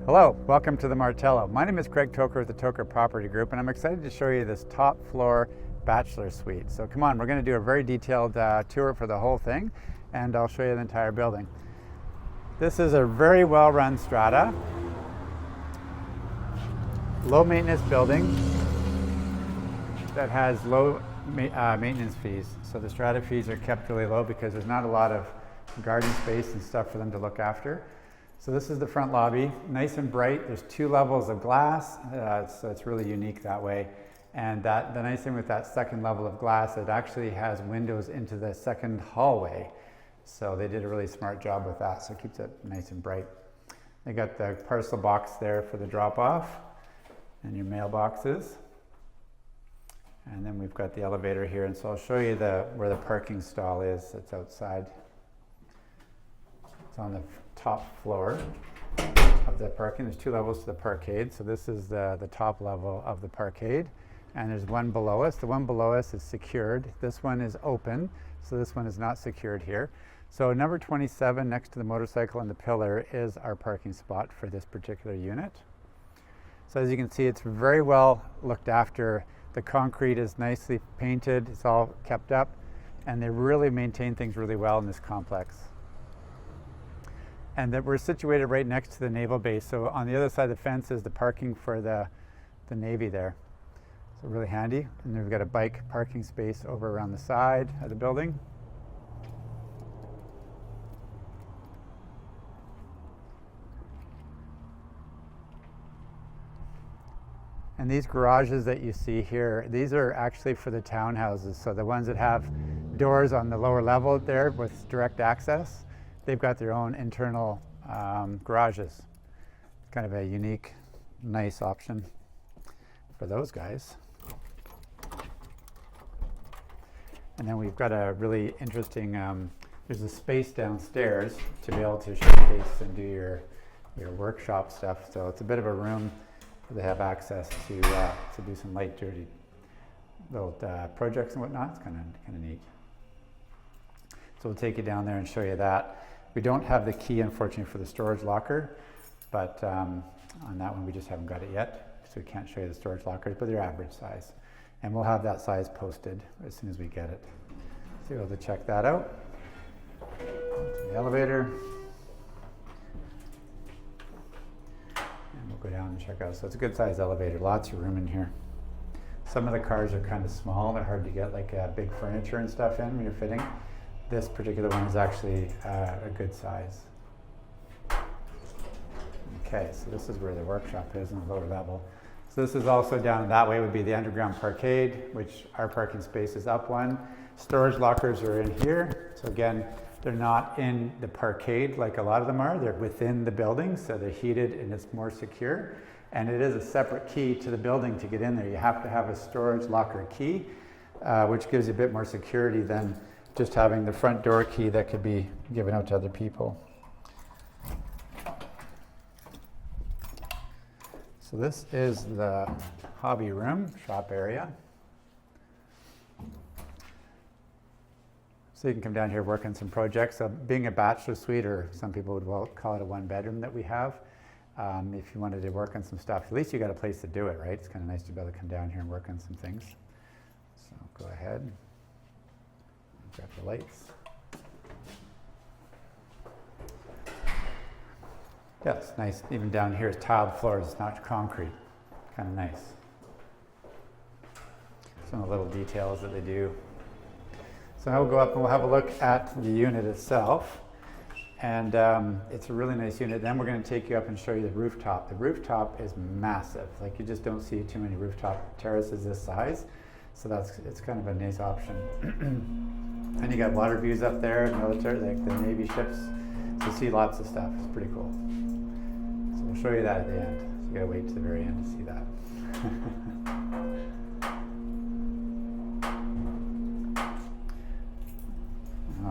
Hello, welcome to the Martello. My name is Craig Toker with the Toker Property Group, and I'm excited to show you this top floor bachelor suite. So come on, we're going to do a very detailed tour for the whole thing, and I'll show you the entire building. This is a very well run strata, low maintenance building that has low maintenance fees. So the strata fees are kept really low because there's not a lot of garden space and stuff for them to look after. So this is the front lobby, nice and bright. There's 2 levels of glass, so it's really unique that way. And the nice thing with that second level of glass, it actually has windows into the second hallway. So they did a really smart job with that, so it keeps it nice and bright. They got the parcel box there for the drop off and your mailboxes. And then we've got the elevator here, and so I'll show you where the parking stall is. It's outside. It's on the top floor of the parking. There's 2 levels to the parkade. So this is the top level of the parkade. And there's one below us. The one below us is secured. This one is open. So this one is not secured here. So number 27 next to the motorcycle and the pillar is our parking spot for this particular unit. So as you can see, it's very well looked after. The concrete is nicely painted. It's all kept up. And they really maintain things really well in this complex. And that we're situated right next to the naval base. So on the other side of the fence is the parking for the Navy there. So really handy. And then we've got a bike parking space over around the side of the building. And these garages that you see here, these are actually for the townhouses. So the ones that have doors on the lower level there with direct access, they've got their own internal garages. Kind of a unique, nice option for those guys. And then we've got a really interesting, there's a space downstairs to be able to showcase and do your workshop stuff. So it's a bit of a room where they have access to do some light duty little projects and whatnot. It's kind of neat. So we'll take you down there and show you that. We don't have the key, unfortunately, for the storage locker, but on that one we just haven't got it yet, so we can't show you the storage lockers, but they're average size. And we'll have that size posted as soon as we get it. So you'll have to check that out. Onto the elevator. And we'll go down and check out. So it's a good size elevator, lots of room in here. Some of the cars are kind of small, they're hard to get like big furniture and stuff in when you're fitting. This particular one is actually a good size. Okay, so this is where the workshop is in the lower level. So this is also down that way would be the underground parkade, which our parking space is up one. Storage lockers are in here. So again, they're not in the parkade like a lot of them are. They're within the building, so they're heated and it's more secure. And it is a separate key to the building to get in there. You have to have a storage locker key, which gives you a bit more security than just having the front door key that could be given out to other people. So this is the hobby room, shop area. So you can come down here, work on some projects. Being a bachelor suite, or some people would call it a 1-bedroom that we have, if you wanted to work on some stuff, at least you got a place to do it, right? It's kind of nice to be able to come down here and work on some things. So go ahead. Grab the lights. Yeah, it's nice. Even down here, it's tiled floors, it's not concrete. Kind of nice. Some of the little details that they do. So now we'll go up and we'll have a look at the unit itself. And it's a really nice unit. Then we're going to take you up and show you the rooftop. The rooftop is massive. Like, you just don't see too many rooftop terraces this size. So it's kind of a nice option. And you got water views up there, military, like the Navy ships. So you see lots of stuff. It's pretty cool. So we'll show you that at the end. So you gotta wait to the very end to see that.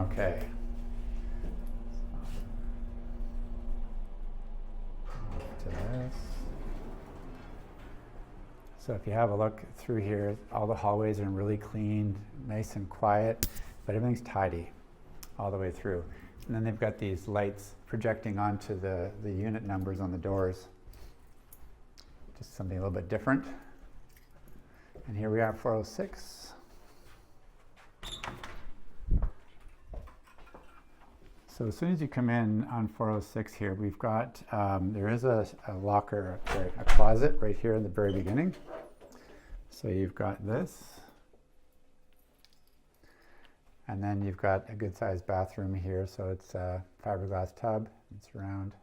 Okay. To this. So if you have a look through here, all the hallways are really clean, nice and quiet, but everything's tidy all the way through. And then they've got these lights projecting onto the unit numbers on the doors. Just something a little bit different. And here we are at 406. So as soon as you come in on 406 here, we've got, there is a locker, sorry, a closet right here in the very beginning. So you've got this. And then you've got a good sized bathroom here. So it's a fiberglass tub. It's round.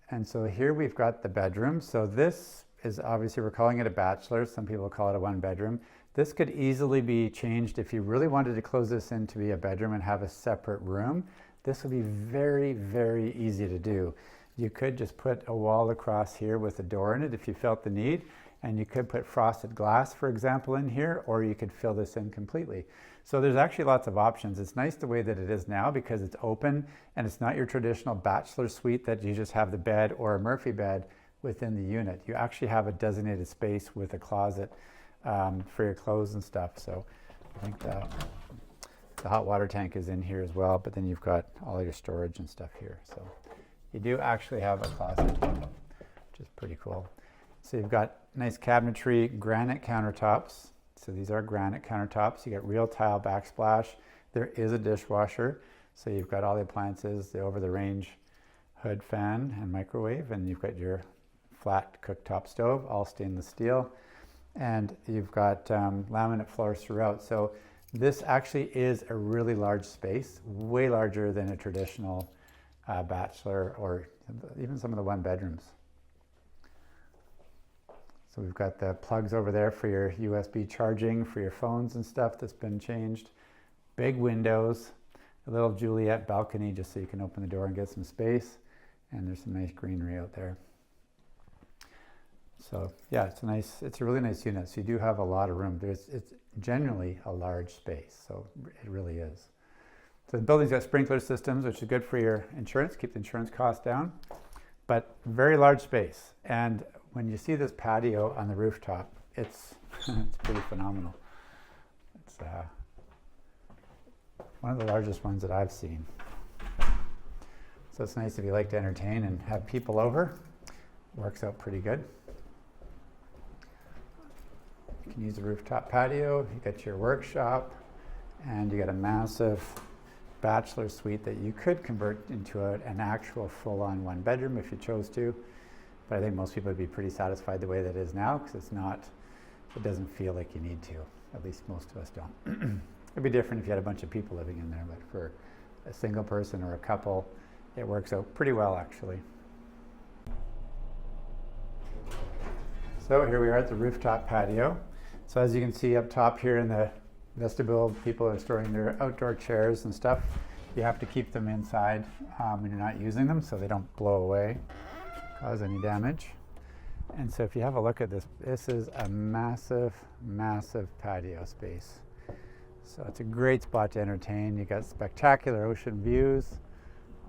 And so here we've got the bedroom. So this is obviously, we're calling it a bachelor. Some people call it a 1-bedroom. This could easily be changed if you really wanted to close this in to be a bedroom and have a separate room. This would be very, very easy to do. You could just put a wall across here with a door in it if you felt the need. And you could put frosted glass, for example, in here, or you could fill this in completely. So there's actually lots of options. It's nice the way that it is now because it's open and it's not your traditional bachelor suite that you just have the bed or a Murphy bed within the unit. You actually have a designated space with a closet for your clothes and stuff. So I think the hot water tank is in here as well, but then you've got all your storage and stuff here. So you do actually have a closet, which is pretty cool. So you've got nice cabinetry, granite countertops. So these are granite countertops. You get real tile backsplash. There is a dishwasher. So you've got all the appliances, the over-the-range hood fan and microwave, and you've got your flat cooktop stove, all stainless steel. And you've got laminate floors throughout. So this actually is a really large space, way larger than a traditional bachelor or even some of the 1-bedrooms. So we've got the plugs over there for your USB charging for your phones and stuff that's been changed. Big windows, a little Juliet balcony just so you can open the door and get some space. And there's some nice greenery out there. So yeah, it's a really nice unit. So you do have a lot of room. It's generally a large space, so it really is. So the building's got sprinkler systems, which is good for your insurance, keep the insurance costs down, but very large space. And when you see this patio on the rooftop, it's pretty phenomenal. It's one of the largest ones that I've seen. So it's nice if you like to entertain and have people over. Works out pretty good. You can use the rooftop patio. You got your workshop, and you got a massive bachelor suite that you could convert into an actual full-on 1-bedroom if you chose to. But I think most people would be pretty satisfied the way that it is now because it doesn't feel like you need to. At least most of us don't. It'd be different if you had a bunch of people living in there, but for a single person or a couple, it works out pretty well actually. So here we are at the rooftop patio. So as you can see up top here in the vestibule, people are storing their outdoor chairs and stuff. You have to keep them inside when you're not using them so they don't blow away, cause any damage. And so if you have a look at this, this is a massive, massive patio space. So it's a great spot to entertain. You got spectacular ocean views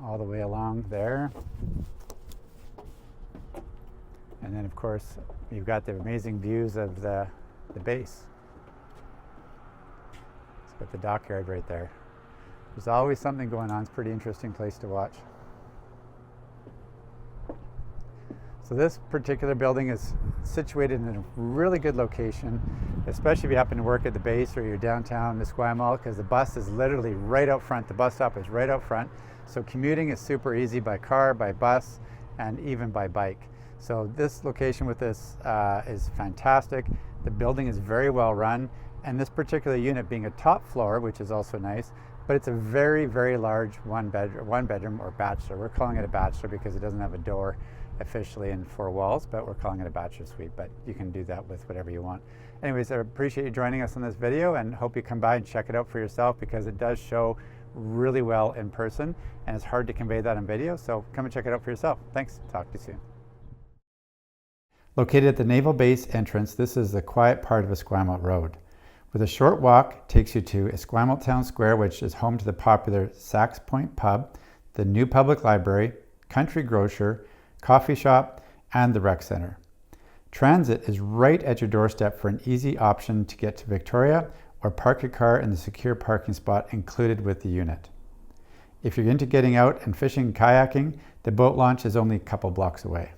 all the way along there. And then of course, you've got the amazing views of the base. It's got the dockyard right there. There's always something going on. It's a pretty interesting place to watch. So this particular building is situated in a really good location, especially if you happen to work at the base or you're downtown Esquimalt, because the bus is literally right out front. The bus stop is right out front. So commuting is super easy by car, by bus, and even by bike. So this location with this is fantastic. The building is very well run, and this particular unit being a top floor, which is also nice, but it's a very, very large one bedroom or bachelor. We're calling it a bachelor because it doesn't have a door officially and 4 walls, but we're calling it a bachelor suite, but you can do that with whatever you want. Anyways, I appreciate you joining us on this video and hope you come by and check it out for yourself because it does show really well in person and it's hard to convey that in video, so come and check it out for yourself. Thanks, talk to you soon. Located at the Naval Base entrance, this is the quiet part of Esquimalt Road. With a short walk takes you to Esquimalt Town Square, which is home to the popular Saxe Point Pub, the new public library, country grocer, coffee shop, and the rec center. Transit is right at your doorstep for an easy option to get to Victoria or park your car in the secure parking spot included with the unit. If you're into getting out and fishing and kayaking, the boat launch is only a couple blocks away.